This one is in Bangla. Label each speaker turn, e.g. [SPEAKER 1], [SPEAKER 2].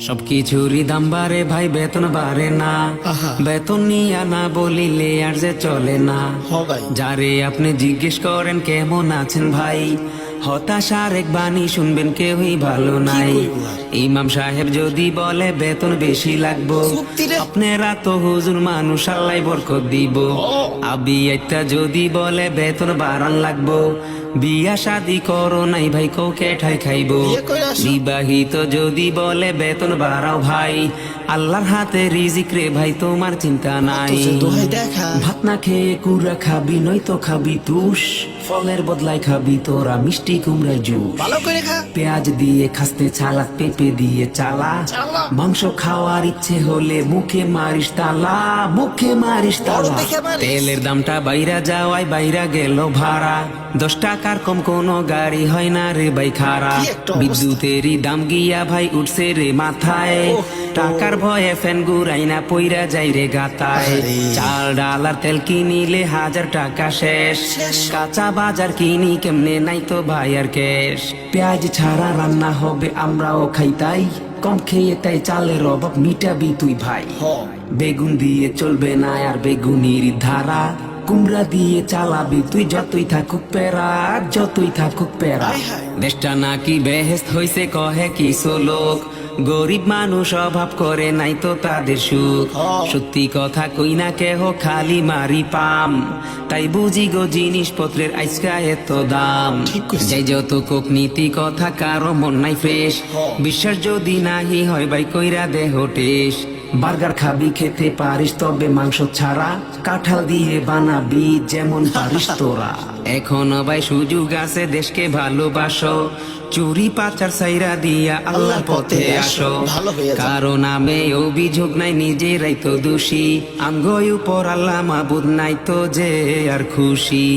[SPEAKER 1] সবকিছুরই দাম বাড়ে ভাই, বেতন বাড়ে না। বেতন নিয়া না বলিলে আর যে চলে না। যারে আপনি জিজ্ঞেস করেন কেমন আছেন ভাই, হতাশার এক বাণী শুনবেন কেউই ভালো নাই। ইমাম সাহেব যদি বলে বেতন বেশি লাগবো, আপনারা তো হুজুর মানুষ, আল্লাহ বরকত দিব। আবি একটা যদি বলে বেতন বাড়ান লাগবো, বিয়া শাদি করো নাই ভাই, কোকে ঠাই খাইবো। বিবাহিত যদি বলে বেতন বাড়াও ভাই, আল্লাহর হাতে রিজিক রে ভাই, তোমার চিন্তা নাই। ভাত না খেয়ে কুড়া খাবি, নয়তো খাবি তুষ। ফলের বদলায় খাবি তোরা মিষ্টি কুমড়া জুস। পেঁয়াজ দিয়ে খাসতে চালা, পেঁপে দিয়ে চালা। মাংস খাওয়ার ইচ্ছে হলে মুখে মারিস তালা, মুখে মারিস তালা। তেলের দামটা বাইরা যাওয়ায় বাইরা গেল ভাড়া, 10 টাকার কম কোনো গাড়ি হয় না রে ভাই খারা। বিদ্যুতেরই দাম গিয়া ভাই উঠছে রে মাথায়, টাকার ভয়ে ফ্যান গুড়াই না পইরা যাই রে গাতায়। চাল ডাল আর তেল কিনিলে 1000 টাকা শেষ, কাঁচা বাজার কিনি কেমনে নাই তো ভাই আর ক্যাশ। পেঁয়াজ ছাড়া রান্না হবে আমরাও খাই তাই, কম খেয়ে তাই চালের অভাব মিটাবি তুই ভাই। বেগুন দিয়ে চলবে না আর বেগুনির ধারা, কুমড়া দিয়ে চালাবি তুই যতই থাকুক প্যারা, যতই থাকুক প্যারা। দেশটা নাকি বেহেস্ত হইছে কহে কিছু লোক, গরিব মানুষ অভাব করে নাই তো তাদের সুখ। সত্যি কথা কই না কেহ খালি মারি পাম, তাই বুঝি গো জিনিসপত্রের আজকা এত দাম। যাই যত কোক নীতি কথা কারো মন নাই ফ্রেশ, বিশ্বাস যদি নাহি হয় ভাই কইরা দেহ টেস। বার্গার খাবি খেতে পারিস তবে মাংস ছাড়া, কাঁঠাল দিয়ে বানাবি যেমন পারিস তোরা। এখনো ভাই সুযোগ আছে, দেশকে ভালোবাসো, চুরি পাচার সাইরা দিয়া আল্লাহর পথে আসো। কারো নামে অভিযোগ নাই, নিজেরাই তো দোষী। আমগো উপর আল্লাহ মাবুদ নাই তো যে আর খুশি।